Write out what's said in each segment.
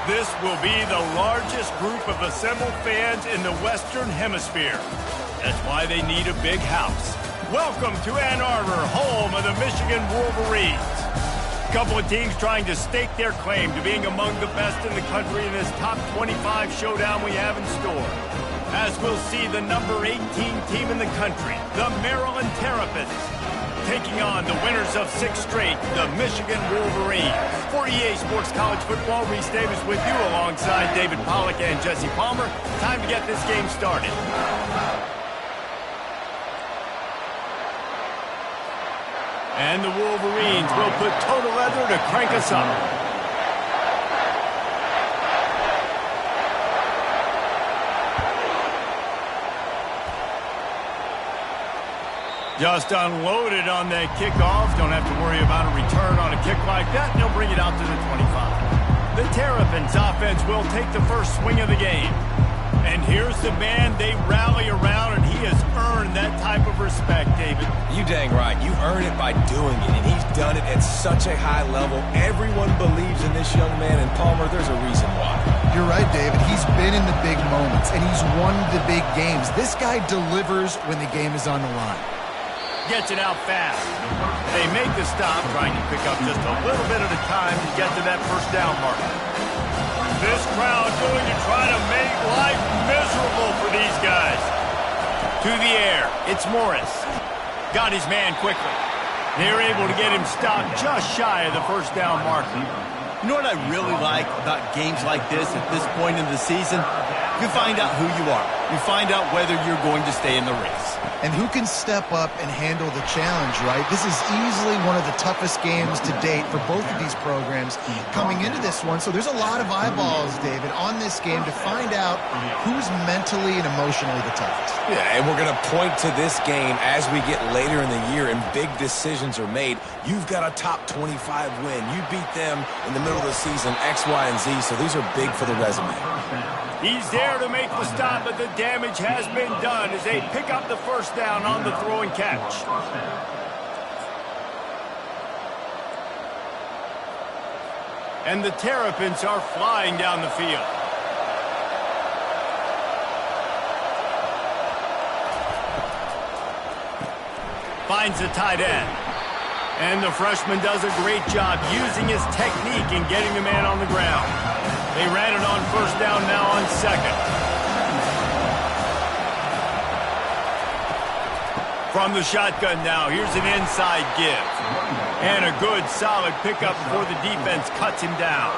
This will be the largest group of assembled fans in the Western Hemisphere. That's why they need a big house. Welcome to Ann Arbor, home of the Michigan Wolverines. A couple of teams trying to stake their claim to being among the best in the country in this top 25 showdown we have in store. As we'll see the number 18 team in the country, the Maryland Terrapins, taking on the winners of 6 straight, the Michigan Wolverines. For EA Sports College Football, Reese Davis with you alongside David Pollack and Jesse Palmer. Time to get this game started. And the Wolverines will put total leather to crank us up. Just unloaded on that kickoff. Don't have to worry about a return on a kick like that. And they'll bring it out to the 25. The Terrapins offense will take the first swing of the game. And here's the man they rally around, and he has earned that type of respect, David. You dang right. You earn it by doing it, and he's done it at such a high level. Everyone believes in this young man, and Palmer, there's a reason why. You're right, David. He's been in the big moments, and he's won the big games. This guy delivers when the game is on the line. Gets it out fast. They make the stop, trying to pick up just a little bit at a time to get to that first down mark. This crowd going to try to make life miserable for these guys. To the air, it's Morris. Got his man quickly. They're able to get him stopped just shy of the first down marker. You know what I really like about games like this at this point in the season? You find out who you are. You find out whether you're going to stay in the race. And who can step up and handle the challenge, right? This is easily one of the toughest games to date for both of these programs coming into this one. So there's a lot of eyeballs, David, on this game to find out who's mentally and emotionally the toughest. Yeah, and we're going to point to this game as we get later in the year and big decisions are made. You've got a top 25 win. You beat them in the middle of the season, X, Y, and Z, so these are big for the resume. He's there to make the stop, but the damage has been done as they pick up the first down on the throw and catch. And the Terrapins are flying down the field. Finds the tight end. And the freshman does a great job using his technique and getting the man on the ground. They ran it on first down, now on second. From the shotgun now, here's an inside give. And a good, solid pickup before the defense cuts him down.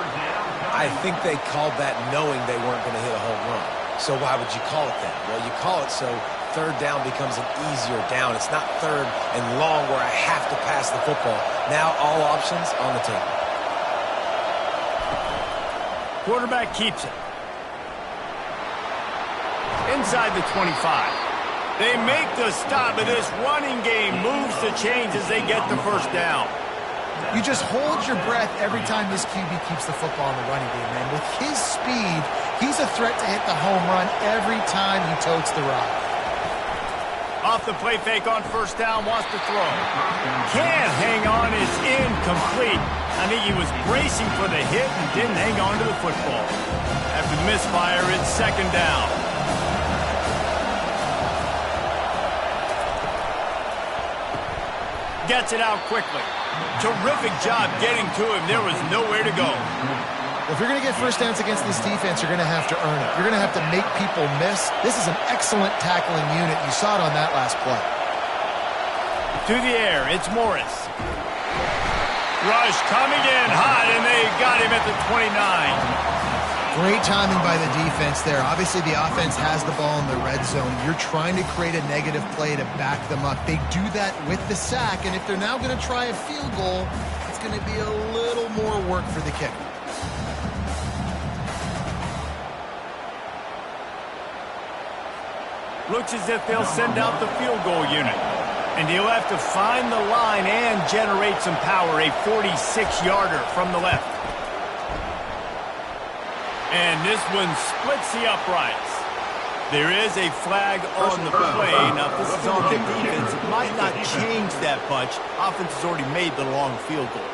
I think they called that knowing they weren't going to hit a home run. So why would you call it that? Well, you call it so third down becomes an easier down. It's not third and long where I have to pass the football. Now all options on the table. Quarterback keeps it. Inside the 25. They make the stop, and this running game moves the chains as they get the first down. You just hold your breath every time this QB keeps the football in the running game, man. With his speed, he's a threat to hit the home run every time he totes the rock. Off the play fake on first down, wants to throw. Can't hang on, it's incomplete. I think he was bracing for the hit and didn't hang on to the football. After the misfire, it's second down. Gets it out quickly. Terrific job getting to him. There was nowhere to go. Well, if you're going to get first downs against this defense, you're going to have to earn it. You're going to have to make people miss. This is an excellent tackling unit. You saw it on that last play. To the air, it's Morris. Rush coming in hot, and they got him at the 29. Great timing by the defense there. Obviously, the offense has the ball in the red zone. You're trying to create a negative play to back them up. They do that with the sack, and if they're now going to try a field goal, it's going to be a little more work for the kicker. Looks as if they'll send out the field goal unit. And he'll have to find the line and generate some power. A 46-yarder from the left. And this one splits the uprights. There is a flag on the play. Now, if this is on the defense, it might not change that much. Offense has already made the long field goal.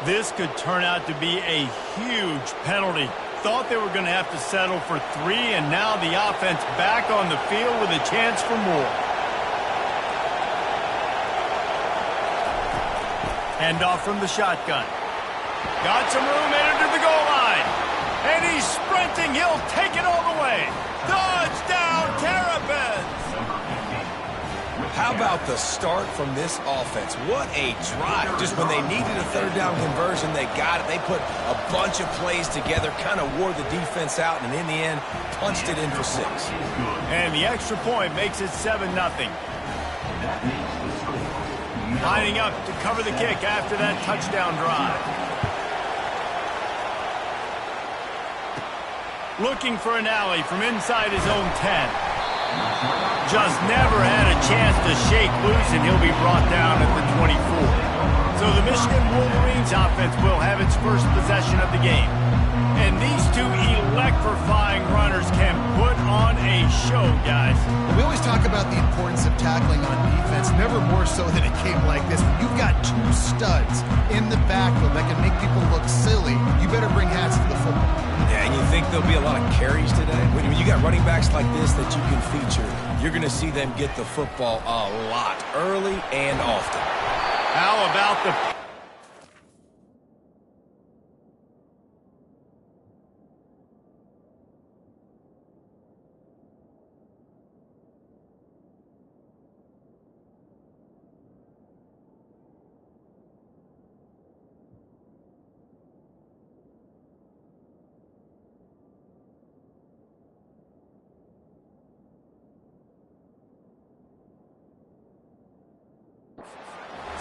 This could turn out to be a huge penalty. Thought they were going to have to settle for 3, and now the offense back on the field with a chance for more. Handoff from the shotgun. Got some room, entered to the goal line. And he's sprinting. He'll take it all the way. Touchdown, Terrapins! How about the start from this offense? What a drive. Just when they needed a third down conversion, they got it. They put a bunch of plays together, kind of wore the defense out, and in the end, punched it in for 6. And the extra point makes it 7-0. Lining up to cover the kick after that touchdown drive. Looking for an alley from inside his own 10. Just never had a chance to shake loose, and he'll be brought down at the 24. So the Michigan Wolverines offense will have its first possession of the game. And these two electrifying runners can put on a show, guys. We always talk about the importance of tackling on defense, never more so than a game like this. When you've got 2 studs in the backfield that can make people look silly, you better bring hats to the football. Yeah, and you think there'll be a lot of carries today? When you got running backs like this that you can feature, you're going to see them get the football a lot, early and often. How about the...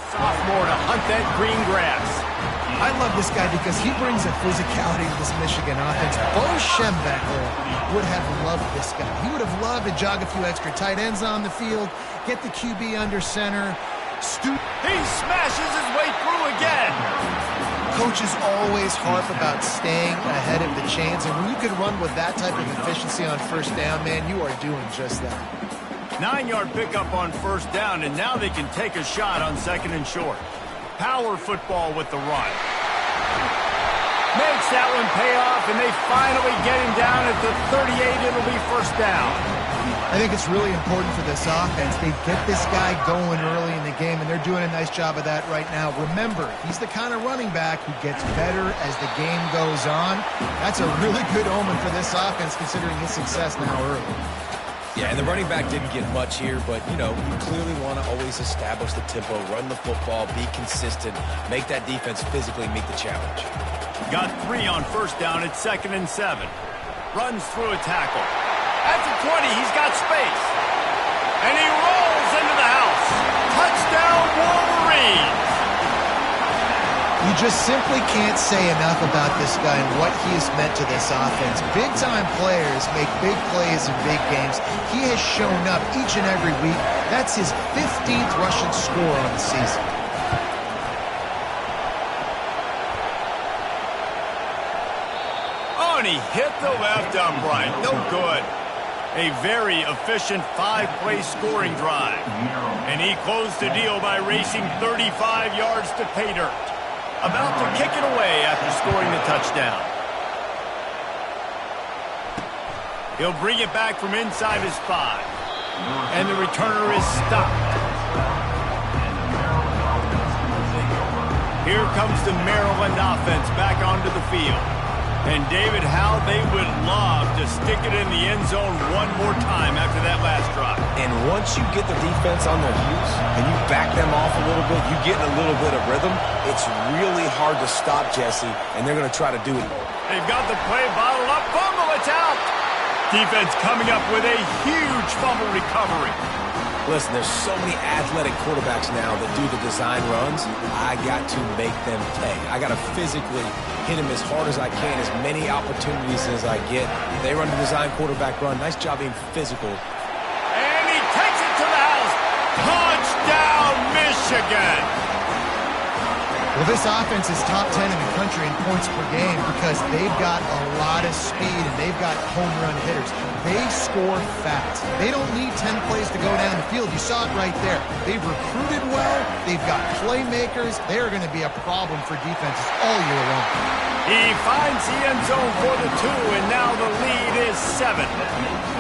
sophomore to hunt that green grass. I love this guy because he brings a physicality to this Michigan offense. Bo Schembechler would have loved this guy. He would have loved to jog a few extra tight ends on the field, get the QB under center. He smashes his way through again. Coaches always harp about staying ahead of the chains, and when you can run with that type of efficiency on first down, man, you are doing just that. 9-yard pickup on first down, and now they can take a shot on 2nd and short. Power football with the run. Makes that one pay off, and they finally get him down at the 38. It'll be first down. I think it's really important for this offense. They get this guy going early in the game, and they're doing a nice job of that right now. Remember, he's the kind of running back who gets better as the game goes on. That's a really good omen for this offense, considering his success now early. Yeah, and the running back didn't get much here, but, you know, you clearly want to always establish the tempo, run the football, be consistent, make that defense physically meet the challenge. Got 3 on first down at 2nd and 7. Runs through a tackle. At the 20, he's got space. And he rolls into the house. Touchdown, Wolverines! You just simply can't say enough about this guy and what he has meant to this offense. Big-time players make big plays in big games. He has shown up each and every week. That's his 15th rushing score on the season. Oh, and he hit the left upright. No good. A very efficient 5-play scoring drive. And he closed the deal by racing 35 yards to pay dirt. About to kick it away after scoring the touchdown. He'll bring it back from inside his 5. And the returner is stopped. Here comes the Maryland offense back onto the field. And David, how they would love to stick it in the end zone one more time after that last drive. And once you get the defense on their heels and you back them off a little bit, you get a little bit of rhythm, it's really hard to stop, Jesse, and they're going to try to do it. They've got the play bottled up. Fumble, it's out. Defense coming up with a huge fumble recovery. Listen, there's so many athletic quarterbacks now that do the design runs. I got to make them pay. I got to physically hit them as hard as I can, as many opportunities as I get. They run the design quarterback run. Nice job being physical. And he takes it to the house. Touchdown, Michigan. Well, this offense is top 10 in the country in points per game because they've got a lot of speed and they've got home run hitters. They score fast. They don't need 10 plays to go down the field. You saw it right there. They've recruited well. They've got playmakers. They're going to be a problem for defenses all year long. He finds the end zone for the 2, and now the lead is 7.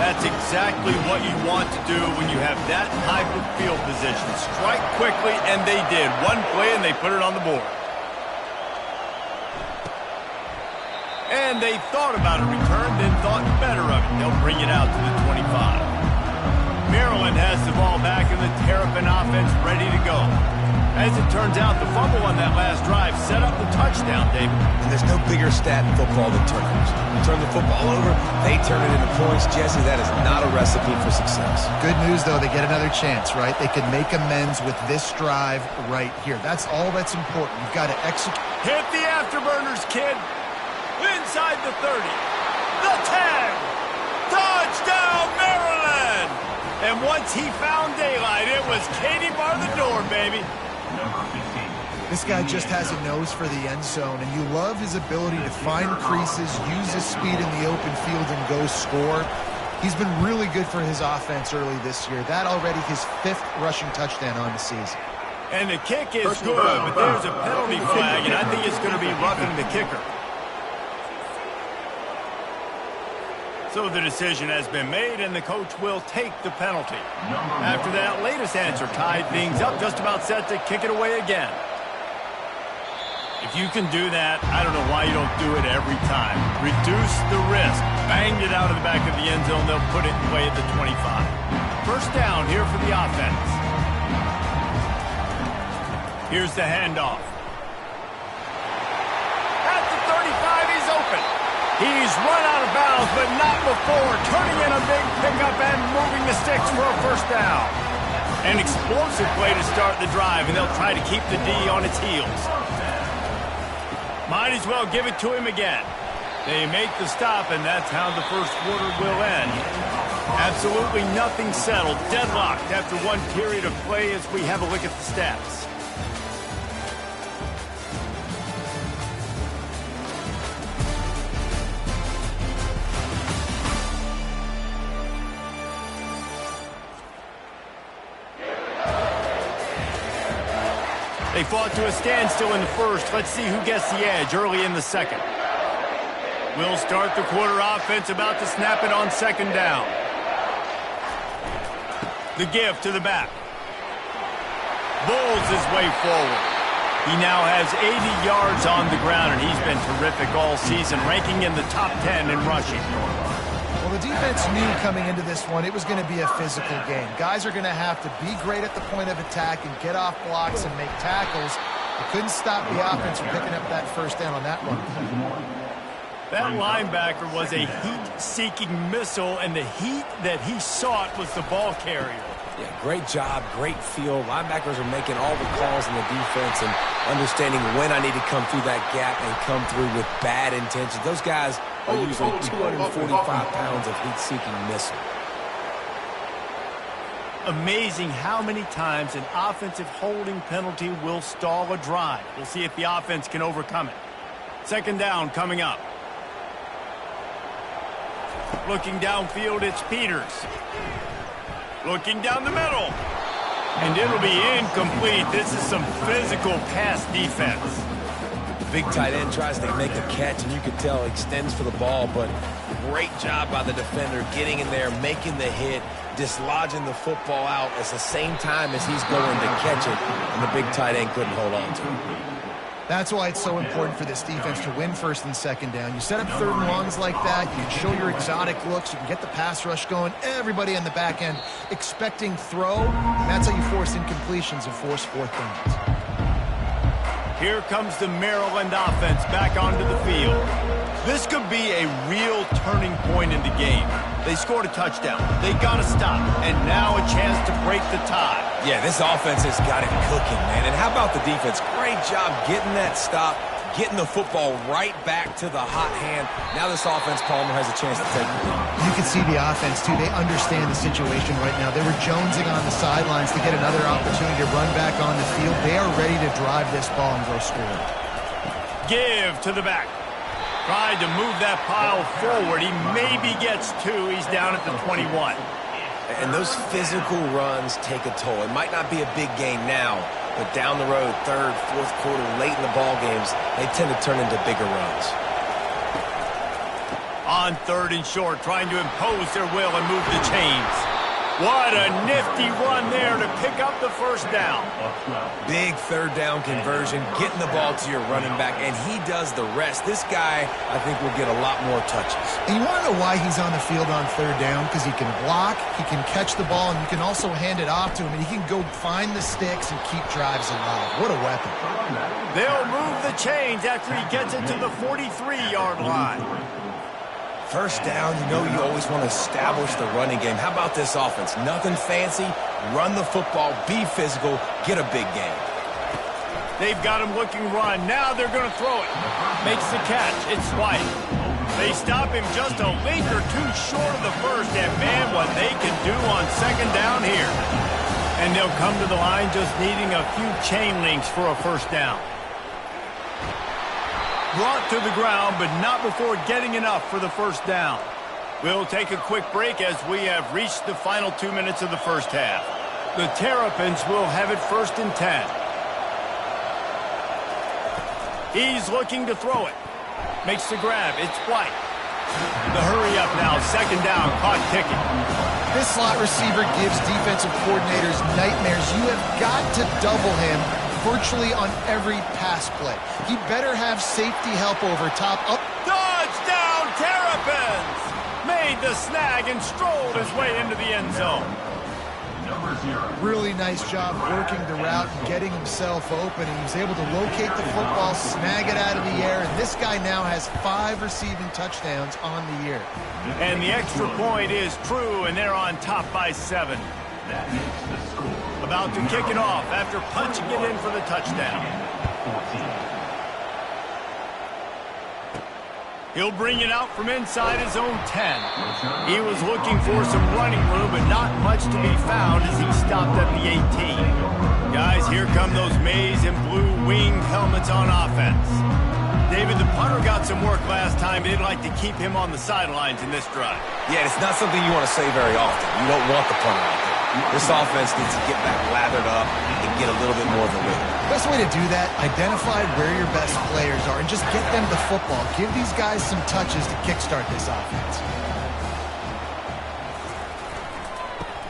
That's exactly what you want to do when you have that type of field position. Strike quickly, and they did. One play, and they put it on the board. And they thought about a return, then thought better of it. They'll bring it out to the 25. Maryland has the ball back, and the Terrapin offense ready to go. As it turns out, the fumble on that last drive set up the touchdown, David. And there's no bigger stat in football than turnovers. You turn the football over, they turn it into points. Jesse, that is not a recipe for success. Good news, though, they get another chance, right? They can make amends with this drive right here. That's all that's important. You've got to execute. Hit the afterburners, kid. Inside the 30. The 10. Touchdown, Maryland! And once he found daylight, it was Katie bar the door, baby. This guy just has a nose for the end zone, and you love his ability to find creases, use his speed in the open field, and go score. He's been really good for his offense early this year. That already his 5th rushing touchdown on the season. And the kick is good, but there's a penalty flag, and I think it's going to be roughing the kicker. So the decision has been made, and the coach will take the penalty. After that latest answer tied things up, just about set to kick it away again. If you can do that, I don't know why you don't do it every time. Reduce the risk. Banged it out of the back of the end zone. They'll put it away at the 25. First down here for the offense. Here's the handoff. At the 35, he's open. He's run out of bounds, but not before turning in a big pickup and moving the sticks for a first down. An explosive play to start the drive, and they'll try to keep the D on its heels. Might as well give it to him again. They make the stop, and that's how the first quarter will end. Absolutely nothing settled. Deadlocked after one period of play as we have a look at the stats. They fought to a standstill in the first. Let's see who gets the edge early in the second. We'll start the quarter offense, about to snap it on second down. The give to the back. Bowls his way forward. He now has 80 yards on the ground, and he's been terrific all season, ranking in the top 10 in rushing. Well, the defense knew coming into this one it was going to be a physical game. Guys are going to have to be great at the point of attack and get off blocks and make tackles. They couldn't stop the offense from picking up that first down on that run. That linebacker was a heat-seeking missile, and the heat that he sought was the ball carrier. Yeah, great job, great feel. Linebackers are making all the calls in the defense and understanding when I need to come through that gap and come through with bad intentions. Those guys are usually 245 pounds of heat-seeking missile. Amazing how many times an offensive holding penalty will stall a drive. We'll see if the offense can overcome it. Second down coming up. Looking downfield, it's Peters. Looking down the middle. And it'll be incomplete. This is some physical pass defense. Big tight end tries to make a catch, and you can tell extends for the ball, but great job by the defender getting in there, making the hit, dislodging the football out at the same time as he's going to catch it, and the big tight end couldn't hold on to it. That's why it's so important for this defense to win first and second down. You set up third and longs like that, you can show your exotic looks, you can get the pass rush going, everybody on the back end expecting throw. That's how you force incompletions and force fourth downs. Here comes the Maryland offense back onto the field. This could be a real turning point in the game. They scored a touchdown. They got a stop. And now a chance to break the tie. Yeah, this offense has got it cooking, man. And how about the defense? Great job getting that stop, getting the football right back to the hot hand. Now this offense, Palmer, has a chance to take the lead. You can see the offense, too. They understand the situation right now. They were jonesing on the sidelines to get another opportunity to run back on the field. They are ready to drive this ball and go score. Give to the back. Tried to move that pile forward. He maybe gets 2. He's down at the 21. And those physical runs take a toll. It might not be a big game now, but down the road, third, fourth quarter, late in the ball games, they tend to turn into bigger runs. On 3rd and short, trying to impose their will and move the chains. What a nifty run there to pick up the first down. Big 3rd down conversion, getting the ball to your running back, and he does the rest. This guy, I think, will get a lot more touches. And you want to know why he's on the field on 3rd down? Because he can block, he can catch the ball, and you can also hand it off to him, and he can go find the sticks and keep drives alive. What a weapon. They'll move the chains after he gets it to the 43-yard line. First down, you know you always want to establish the running game. How about this offense? Nothing fancy. Run the football, be physical, get a big game. They've got him looking run. Now they're going to throw it. Makes the catch. It's White. They stop him just a link or two short of the first, and man, what they can do on 2nd down here. And they'll come to the line just needing a few chain links for a first down. Brought to the ground, but not before getting enough for the first down. We'll take a quick break as we have reached the final 2 minutes of the first half. The Terrapins will have it 1st and 10. He's looking to throw it. Makes the grab. It's White. The hurry up now. 2nd down. Clock ticking. This slot receiver gives defensive coordinators nightmares. You have got to double him virtually on every pass play. He better have safety help over top. Up. Touchdown, Terrapins! Made the snag and strolled his way into the end zone. Really nice job working the route and getting himself open. And he was able to locate the football, snag it out of the air, and this guy now has 5 receiving touchdowns on the year. And the extra point is true, and they're on top by 7. About to kick it off after punching it in for the touchdown. He'll bring it out from inside his own 10. He was looking for some running room, but not much to be found as he stopped at the 18. Guys, here come those maize and blue winged helmets on offense. David, the punter got some work last time, but they'd like to keep him on the sidelines in this drive. Yeah, it's not something you want to say very often. You don't want the punter out there. This offense needs to get back lathered up and get a little bit more of a rhythm. Best way to do that, identify where your best players are and just get them the football. Give these guys some touches to kickstart this offense.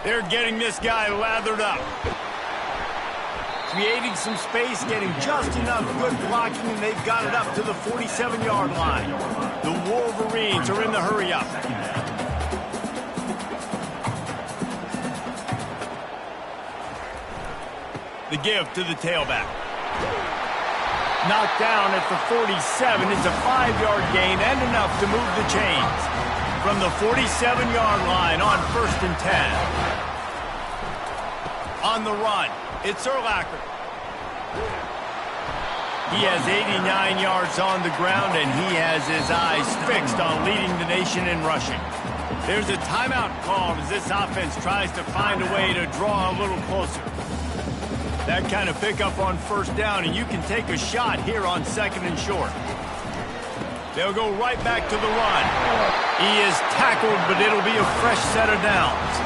They're getting this guy lathered up. Creating some space, getting just enough good blocking, and they've got it up to the 47-yard line. The Wolverines are in the hurry-up. The give to the tailback. Knocked down at the 47. It's a 5-yard gain and enough to move the chains. From the 47-yard line on 1st and 10. On the run, it's Urlacher. He has 89 yards on the ground, and he has his eyes fixed on leading the nation in rushing. There's a timeout called as this offense tries to find a way to draw a little closer. That kind of pickup on 1st down, and you can take a shot here on 2nd and short. They'll go right back to the run. He is tackled, but it'll be a fresh set of downs.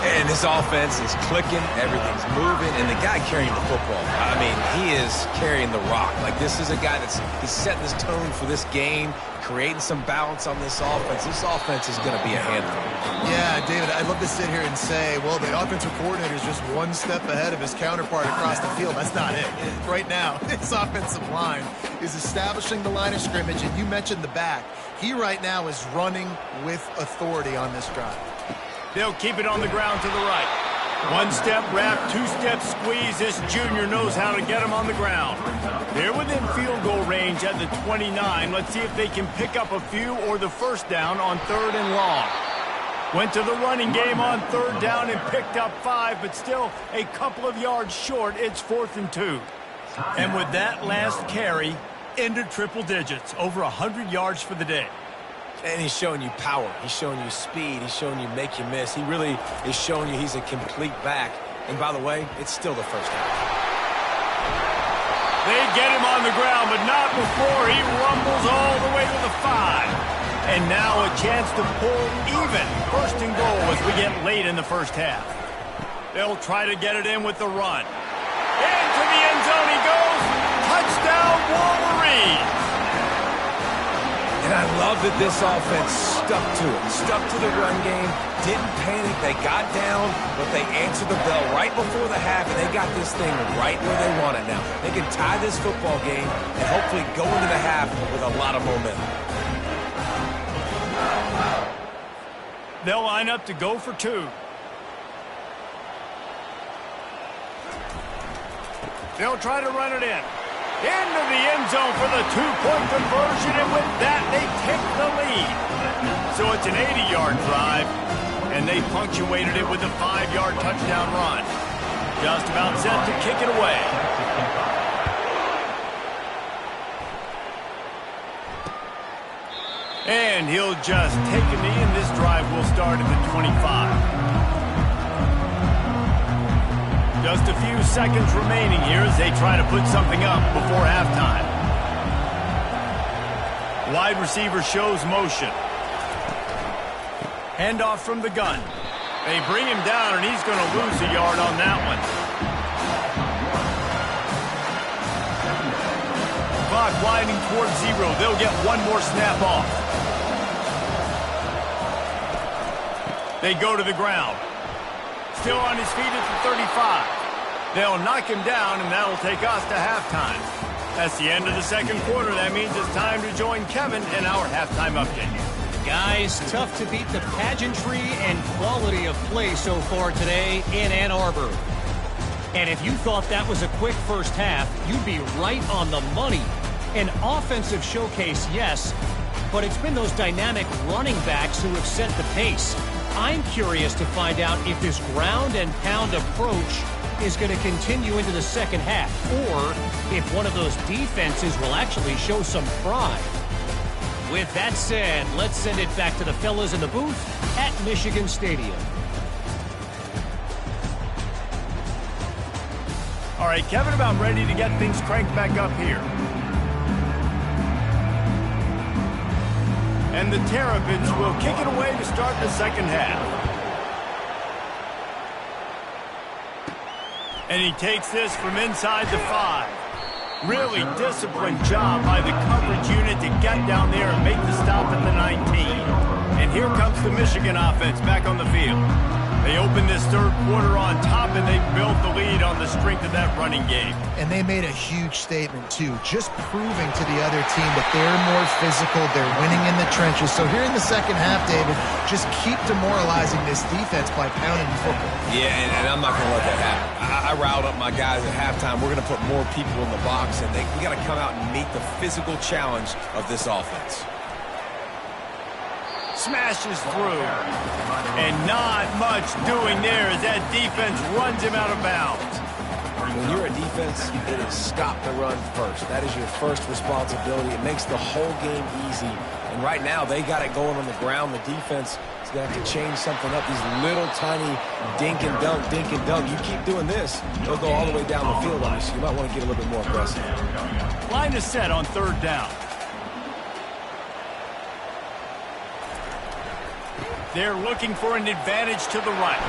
And this offense is clicking, everything's moving, and the guy carrying the football, I mean, he is carrying the rock. Like, this is a guy he's setting this tone for this game, creating some balance on this offense. This offense is going to be a handful. Yeah, David, I'd love to sit here and say, well, the offensive coordinator is just one step ahead of his counterpart across the field. That's not it. Right now, this offensive line is establishing the line of scrimmage, and you mentioned the back. He right now is running with authority on this drive. They'll keep it on the ground to the right. 1-step wrap, 2-step squeeze. This junior knows how to get him on the ground. They're within field goal range at the 29. Let's see if they can pick up a few or the first down on 3rd and long. Went to the running game on 3rd down and picked up 5, but still a couple of yards short. It's 4th and 2. And with that last carry, into triple digits, over 100 yards for the day. And he's showing you power. He's showing you speed. He's showing you make you miss. He really is showing you he's a complete back. And by the way, it's still the first half. They get him on the ground, but not before he rumbles all the way to the 5. And now a chance to pull even. First and goal as we get late in the first half. They'll try to get it in with the run. Into the end zone he goes. Touchdown, Wolverines. And I love that this offense stuck to it. Stuck to the run game. Didn't panic. They got down, but they answered the bell right before the half, and they got this thing right where they want it now. They can tie this football game and hopefully go into the half with a lot of momentum. They'll line up to go for 2. They'll try to run it in. Into the end zone for the 2-point conversion, and with that, they take the lead. So it's an 80-yard drive, and they punctuated it with a 5-yard touchdown run. Just about set to kick it away. And he'll just take a knee, and this drive will start at the 25. Just a few seconds remaining here as they try to put something up before halftime. Wide receiver shows motion. Handoff from the gun. They bring him down, and he's going to lose a yard on that one. Clock winding towards 0. They'll get one more snap off. They go to the ground. Still on his feet at the 35. They'll knock him down, and that'll take us to halftime. That's the end of the second quarter. That means it's time to join Kevin in our halftime update. Guys, tough to beat the pageantry and quality of play so far today in Ann Arbor. And if you thought that was a quick first half, you'd be right on the money. An offensive showcase, yes, but it's been those dynamic running backs who have set the pace. I'm curious to find out if this ground and pound approach is going to continue into the second half, or if one of those defenses will actually show some pride. With that said, let's send it back to the fellas in the booth at Michigan Stadium. All right, Kevin, about ready to get things cranked back up here. And the Terrapins will kick it away to start the second half. And he takes this from inside the 5. Really disciplined job by the coverage unit to get down there and make the stop at the 19. And here comes the Michigan offense back on the field. They open this third quarter on top, and they built the lead on the strength of that running game. And they made a huge statement, too, just proving to the other team that they're more physical, they're winning in the trenches. So here in the second half, David, just keep demoralizing this defense by pounding the football. Yeah, and I'm not going to let that happen. I riled up my guys at halftime. We're going to put more people in the box, and we got to come out and meet the physical challenge of this offense. Smashes through. And not much doing there as that defense runs him out of bounds. When you're a defense, it is stop the run first. That is your first responsibility. It makes the whole game easy. And right now, they got it going on the ground. The defense is going to have to change something up. These little tiny dink and dunk, dink and dunk. You keep doing this, they'll go all the way down the field on you, so you might want to get a little bit more aggressive. Line is set on third down. They're looking for an advantage to the right.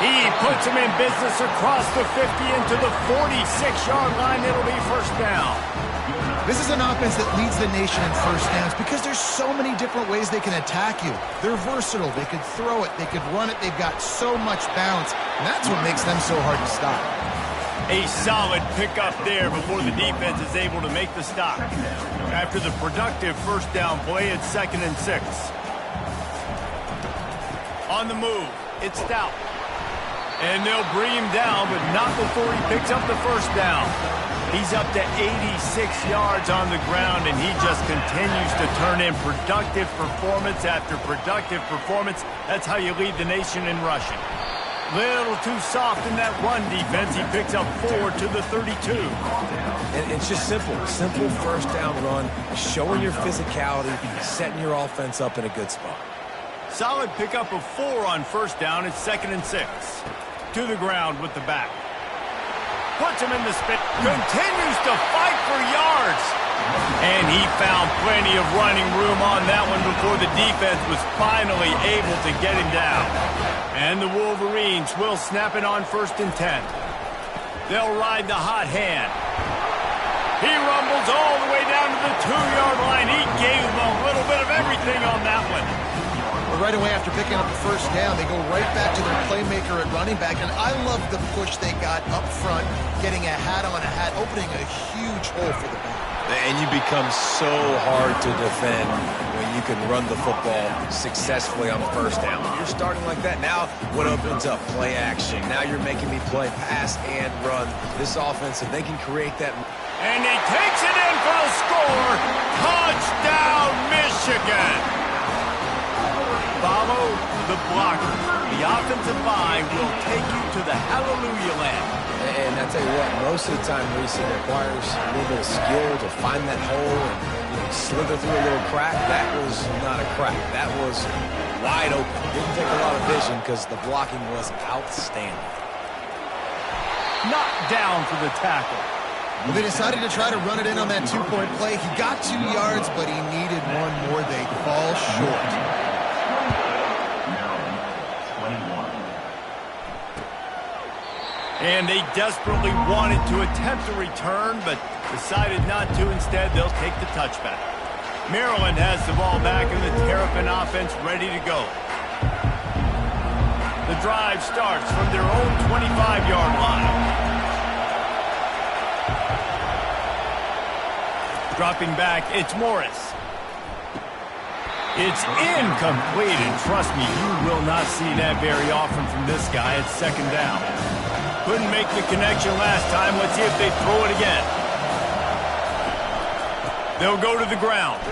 He puts him in business across the 50 into the 46-yard line. It'll be first down. This is an offense that leads the nation in first downs because there's so many different ways they can attack you. They're versatile. They could throw it. They could run it. They've got so much balance, and that's what makes them so hard to stop. A solid pickup there before the defense is able to make the stop. After the productive first down play, it's 2nd and 6. On the move, it's Stout. And they'll bring him down, but not before he picks up the first down. He's up to 86 yards on the ground, and he just continues to turn in productive performance after productive performance. That's how you lead the nation in rushing. Little too soft in that run defense. He picks up 4 to the 32. And it's just simple. Simple first down run, showing your physicality, setting your offense up in a good spot. Solid pickup of 4 on first down. It's 2nd and 6. To the ground with the back. Puts him in the spin. Continues to fight for yards. And he found plenty of running room on that one before the defense was finally able to get him down. And the Wolverines will snap it on 1st and 10. They'll ride the hot hand. He rumbles all the way down to the 2-yard line. He gave him a little bit of everything on that one. But right away after picking up the first down, they go right back to their playmaker at running back. And I love the push they got up front, getting a hat on a hat, opening a huge hole for the back. And you become so hard to defend when you can run the football successfully on first down. When you're starting like that, now what opens up? Play action. Now you're making me play pass and run. This offense, if they can create that. And he takes it in for the score. Touchdown, Michigan. Follow the blockers. The offensive line will take you to the hallelujah land. And I tell you what, most of the time, Reese, it requires a little bit of skill to find that hole and slither through a little crack. That was not a crack. That was wide open. Didn't take a lot of vision because the blocking was outstanding. Knocked down for the tackle. Well, they decided to try to run it in on that 2-point play. He got 2 yards, but he needed one more. They fall short. And they desperately wanted to attempt a return, but decided not to. Instead, they'll take the touchback. Maryland has the ball back and the Terrapin offense ready to go. The drive starts from their own 25-yard line. Dropping back, it's Morris. It's incomplete, and trust me, you will not see that very often from this guy. It's 2nd down. Couldn't make the connection last time. Let's see if they throw it again. They'll go to the ground.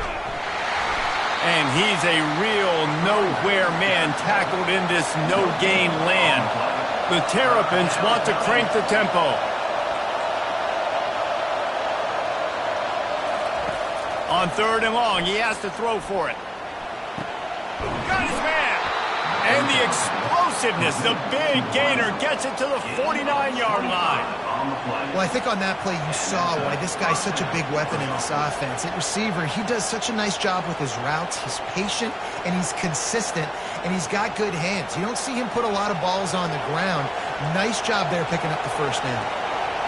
And he's a real nowhere man tackled in this no-gain land. The Terrapins want to crank the tempo. On 3rd and long, he has to throw for it. Got his man. And the explosiveness, the big gainer gets it to the 49-yard line. Well, I think on that play you saw why this guy's such a big weapon in this offense. At receiver, he does such a nice job with his routes. He's patient, and he's consistent, and he's got good hands. You don't see him put a lot of balls on the ground. Nice job there picking up the first down.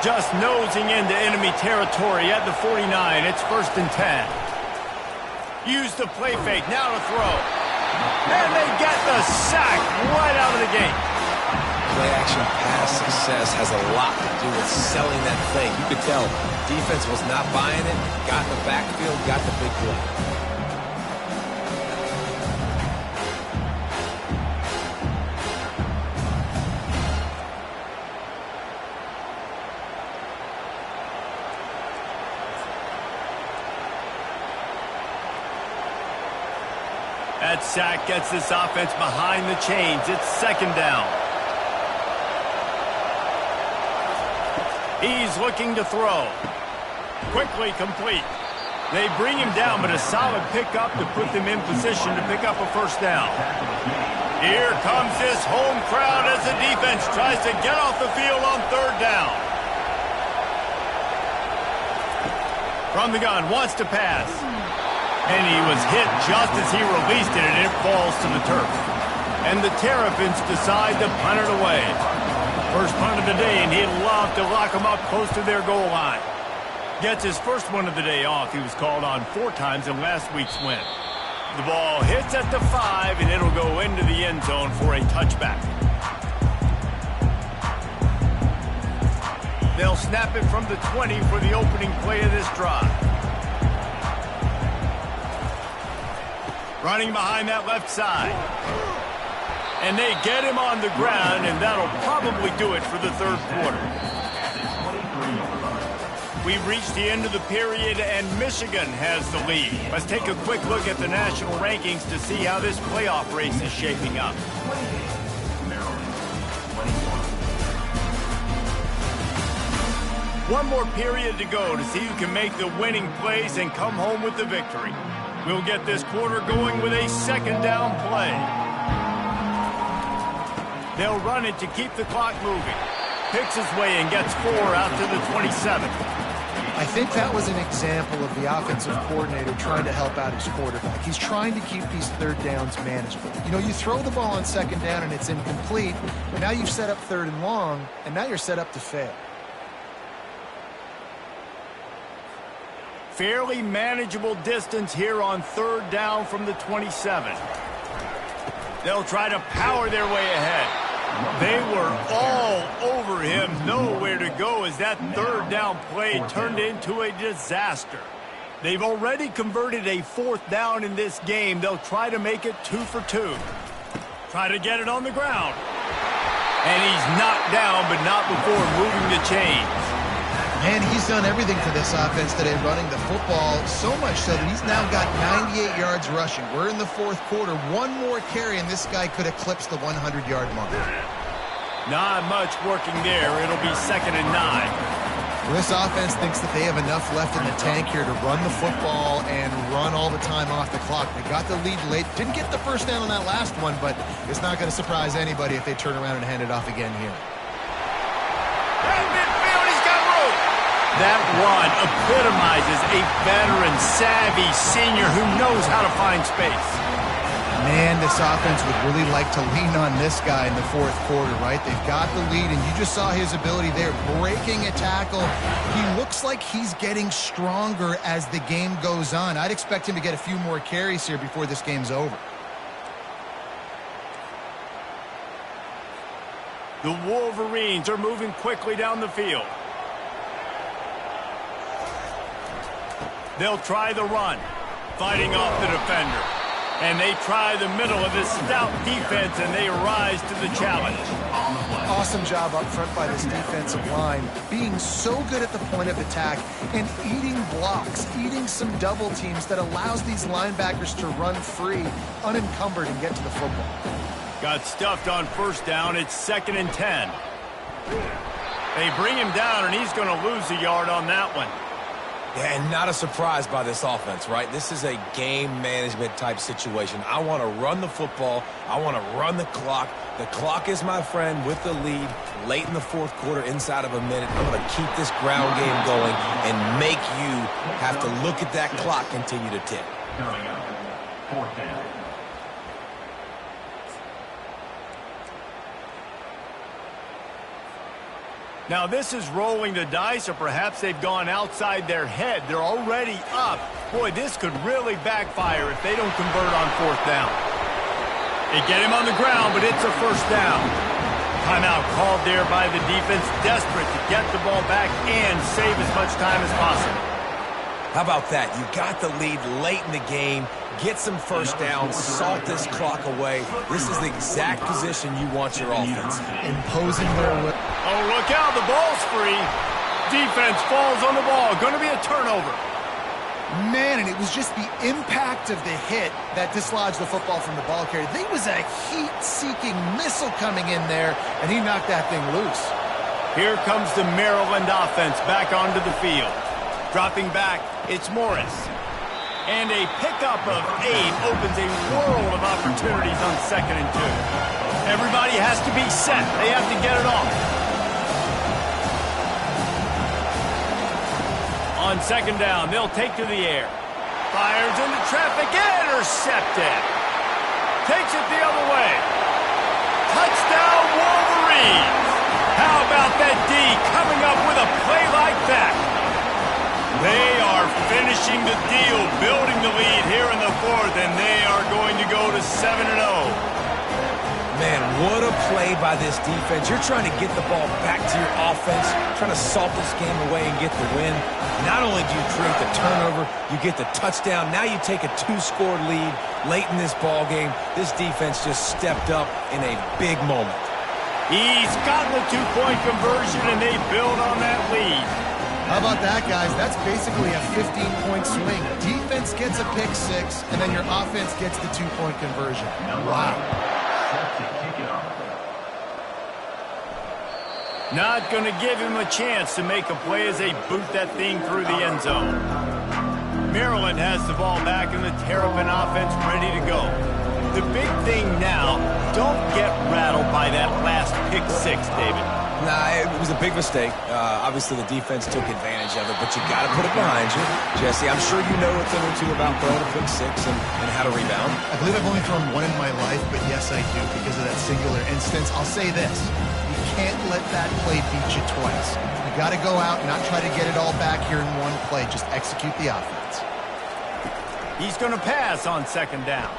Just nosing into enemy territory at the 49. It's 1st and 10. Use the play fake, now to throw. And they get the sack right out of the gate. Play-action pass success has a lot to do with selling that fake. You could tell defense was not buying it, got in the backfield, got the big play. That sack gets this offense behind the chains. It's 2nd down. He's looking to throw. Quickly complete. They bring him down, but a solid pickup to put them in position to pick up a first down. Here comes this home crowd as the defense tries to get off the field on 3rd down. From the gun, wants to pass. And he was hit just as he released it, and it falls to the turf. And the Terrapins decide to punt it away. First punt of the day, and he'd love to lock them up close to their goal line. Gets his first one of the day off. He was called on 4 times in last week's win. The ball hits at the 5, and it'll go into the end zone for a touchback. They'll snap it from the 20 for the opening play of this drive. Running behind that left side. And they get him on the ground, and that'll probably do it for the 3rd quarter. We've reached the end of the period, and Michigan has the lead. Let's take a quick look at the national rankings to see how this playoff race is shaping up. One more period to go to see who can make the winning plays and come home with the victory. We'll get this quarter going with a second down play. They'll run it to keep the clock moving. Picks his way and gets 4 out to the 27. I think that was an example of the offensive coordinator trying to help out his quarterback. He's trying to keep these third downs manageable. You know, you throw the ball on second down and it's incomplete. Now you've set up third and long, and now you're set up to fail. Fairly manageable distance here on third down from the 27. They'll try to power their way ahead. They were all over him, nowhere to go as that third down play turned into a disaster. They've already converted a fourth down in this game. They'll try to make it 2 for 2. Try to get it on the ground. And he's knocked down, but not before moving the chains. Man, he's done everything for this offense today, running the football, so much so that he's now got 98 yards rushing. We're in the fourth quarter. One more carry, and this guy could eclipse the 100-yard mark. Not much working there. It'll be 2nd and 9. This offense thinks that they have enough left in the tank here to run the football and run all the time off the clock. They got the lead late. Didn't get the first down on that last one, but it's not going to surprise anybody if they turn around and hand it off again here. That run epitomizes a veteran, savvy senior who knows how to find space. Man, this offense would really like to lean on this guy in the fourth quarter, right? They've got the lead, and you just saw his ability there, breaking a tackle. He looks like he's getting stronger as the game goes on. I'd expect him to get a few more carries here before this game's over. The Wolverines are moving quickly down the field. They'll try the run, fighting off the defender. And they try the middle of this stout defense, and they rise to the challenge. Awesome job up front by this defensive line, being so good at the point of attack and eating blocks, eating some double teams that allows these linebackers to run free, unencumbered, and get to the football. Got stuffed on first down. It's 2nd and 10. They bring him down, and he's going to lose a yard on that one. Yeah, and not a surprise by this offense, right? This is a game management type situation. I want to run the football. I want to run the clock. The clock is my friend with the lead late in the fourth quarter, inside of a minute. I'm going to keep this ground game going and make you have to look at that clock continue to tick. Coming up, 4th down. Now this is rolling the dice, or perhaps they've gone outside their head. They're already up. Boy, this could really backfire if they don't convert on fourth down. They get him on the ground, but it's a first down. Timeout called there by the defense, desperate to get the ball back and save as much time as possible. How about that? You got the lead late in the game. Get some first downs, salt this clock away. This is the exact position you want your offense. Imposing their will. Oh, look out, the ball's free. Defense falls on the ball. Going to be a turnover. Man, and it was just the impact of the hit that dislodged the football from the ball carrier. There was a heat-seeking missile coming in there, and he knocked that thing loose. Here comes the Maryland offense back onto the field. Dropping back, it's Morris. And a pickup of 8 opens a world of opportunities on 2nd and 2. Everybody has to be set. They have to get it off. On 2nd down, they'll take to the air. Fires into traffic, intercepted. Takes it the other way. Touchdown, Wolverines. How about that D coming up with a play like that? They are finishing the deal, building the lead here in the fourth, and they are going to go to 7-0. Man, what a play by this defense. You're trying to get the ball back to your offense, trying to salt this game away and get the win. Not only do you create the turnover, you get the touchdown. Now you take a 2-score lead late in this ball game. This defense just stepped up in a big moment. He's gotten the 2-point conversion, and they build on that lead. How about that, guys? That's basically a 15-point swing. Defense gets a pick 6, and then your offense gets the 2-point conversion. Wow. Not going to give him a chance to make a play as they boot that thing through the end zone. Maryland has the ball back and the Terrapin offense ready to go. The big thing now, don't get rattled by that last pick six, David. Nah, it was a big mistake. Obviously, the defense took advantage of it, but you got to put it behind you. Jesse, I'm sure you know a thing or two about throwing a pick six and how to rebound. I believe I've only thrown one in my life, but yes, I do because of that singular instance. I'll say this. You can't let that play beat you twice. You got to go out and not try to get it all back here in one play. Just execute the offense. He's going to pass on second down.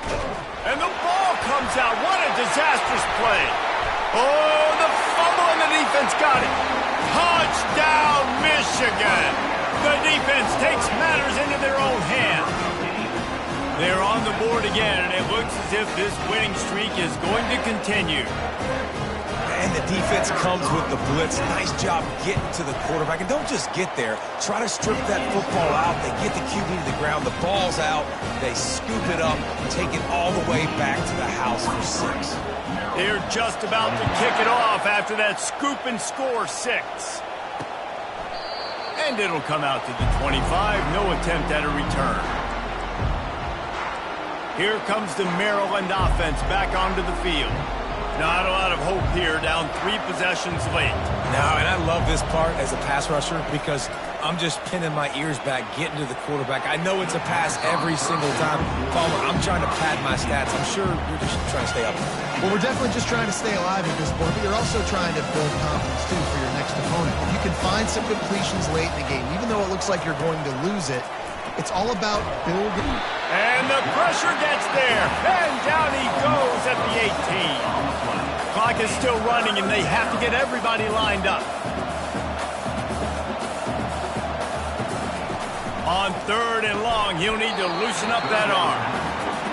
And the ball comes out. What a disastrous play. Oh, the fumble and the defense got it. Touchdown, Michigan. The defense takes matters into their own hands. They're on the board again, and it looks as if this winning streak is going to continue. And the defense comes with the blitz. Nice job getting to the quarterback. And don't just get there. Try to strip that football out. They get the QB to the ground. The ball's out. They scoop it up, take it all the way back to the house for 6. They're just about to kick it off after that scoop and score 6. And it'll come out to the 25. No attempt at a return. Here comes the Maryland offense back onto the field. Not a lot of hope here, down 3 possessions late. No, and I love this part as a pass rusher because I'm just pinning my ears back, getting to the quarterback. I know it's a pass every single time. Palmer, I'm trying to pad my stats. I'm sure you're just trying to stay up. Well, we're definitely just trying to stay alive at this point, but you're also trying to build confidence, too, for your next opponent. If you can find some completions late in the game, even though it looks like you're going to lose it, it's all about building. And the pressure gets there. And down he goes at the 18. Clock is still running, and they have to get everybody lined up. On 3rd and long, he'll need to loosen up that arm.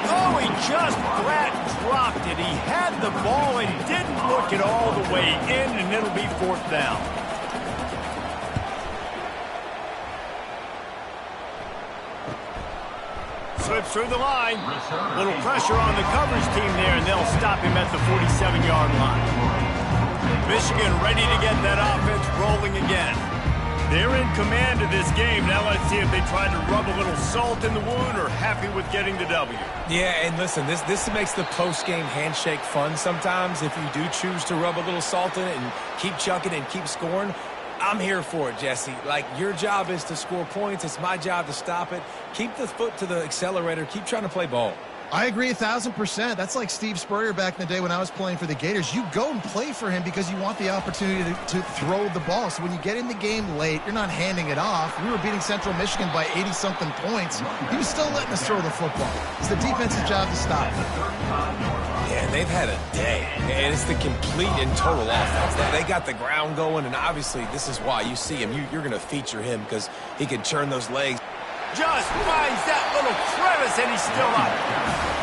Oh, he just flat dropped it. He had the ball and didn't look it all the way in, and it'll be 4th down. Slips through the line. Little pressure on the coverage team there, and they'll stop him at the 47-yard line. Michigan ready to get that offense rolling again. They're in command of this game. Now let's see if they try to rub a little salt in the wound or happy with getting the W. Yeah, and listen, this makes the post-game handshake fun sometimes. If you do choose to rub a little salt in it and keep chucking and keep scoring, I'm here for it, Jesse. Like, your job is to score points. It's my job to stop it. Keep the foot to the accelerator. Keep trying to play ball. I agree 1,000%. That's like Steve Spurrier back in the day when I was playing for the Gators. You go and play for him because you want the opportunity to throw the ball. So when you get in the game late, you're not handing it off. We were beating Central Michigan by 80-something points. He was still letting us throw the football. It's the defense's job to stop it. Yeah, they've had a day, and it's the complete and total offense. They got the ground going, and obviously this is why you see him. You're going to feature him because he can turn those legs. Just finds that little crevice, and he's still up.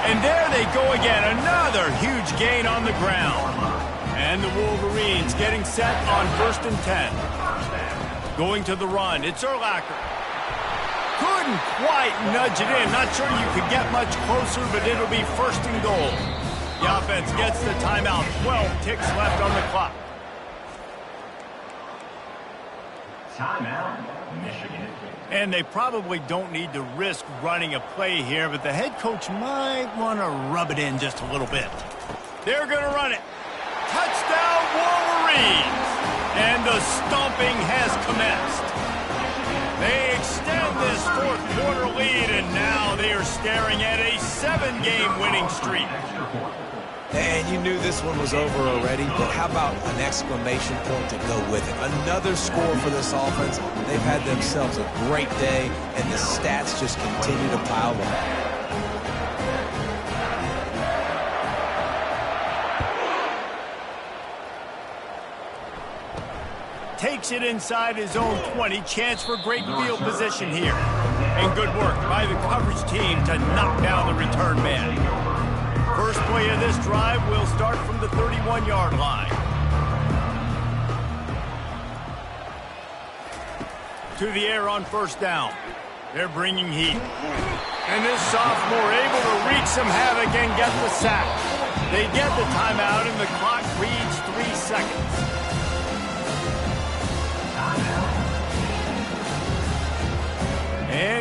And there they go again, another huge gain on the ground. And the Wolverines getting set on 1st and 10. Going to the run, it's Urlacher. Couldn't quite nudge it in. Not sure you could get much closer, but it'll be 1st and goal. The offense gets the timeout. 12 ticks left on the clock. Timeout, Michigan. And they probably don't need to risk running a play here, but the head coach might want to rub it in just a little bit. They're going to run it. Touchdown, Wolverines! And the stomping has commenced. They extend this 4th quarter lead, and now they are staring at a 7-game winning streak. And you knew this one was over already, but how about an exclamation point to go with it? Another score for this offense. They've had themselves a great day, and the stats just continue to pile up. Takes it inside his own 20. Chance for great field position here. And good work by the coverage team to knock down the return man. First play of this drive will start from the 31-yard line. To the air on 1st down. They're bringing heat. And this sophomore able to wreak some havoc and get the sack. They get the timeout, and the clock reads 3 seconds.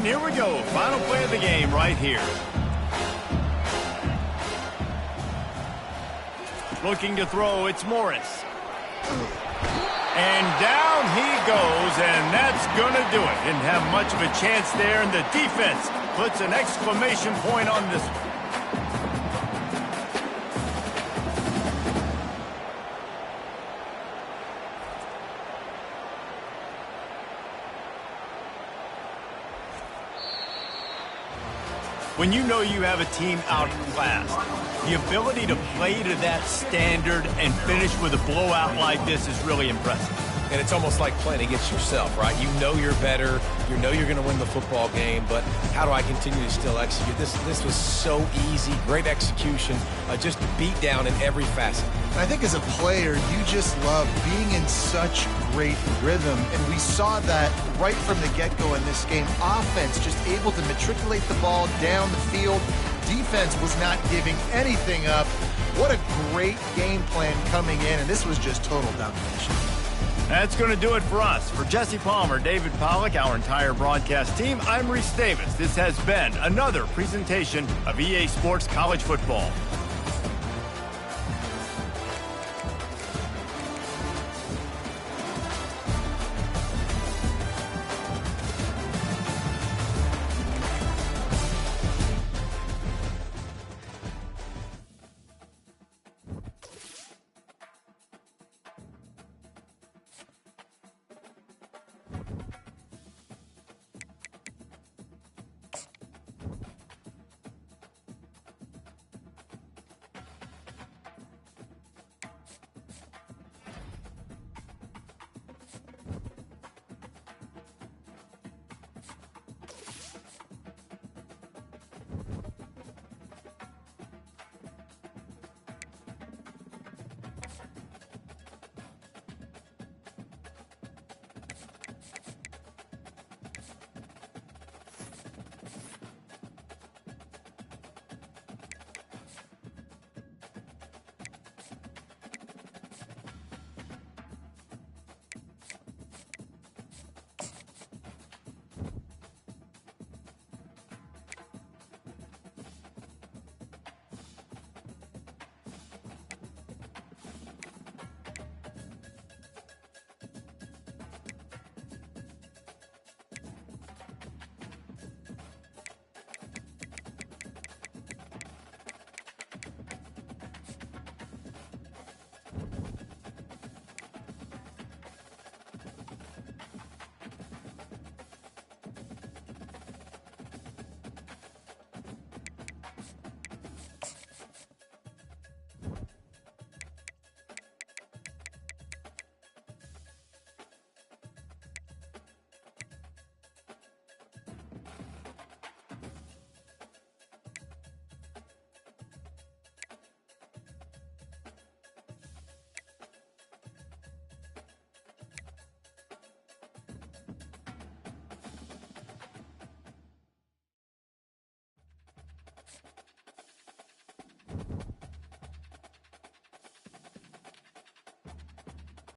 And here we go. Final play of the game right here. Looking to throw, it's Morris. And down he goes, and that's going to do it. Didn't have much of a chance there, and the defense puts an exclamation point on this one. When you know you have a team outclassed, the ability to play to that standard and finish with a blowout like this is really impressive. And it's almost like playing against yourself, right? You know you're better. You know you're going to win the football game, but how do I continue to still execute? This was so easy, great execution, just beat down in every facet. I think as a player, you just love being in such great rhythm, and we saw that right from the get-go in this game. Offense just able to matriculate the ball down the field. Defense was not giving anything up. What a great game plan coming in, and this was just total domination. That's going to do it for us. For Jesse Palmer, David Pollack, our entire broadcast team, I'm Reese Davis. This has been another presentation of EA Sports College Football.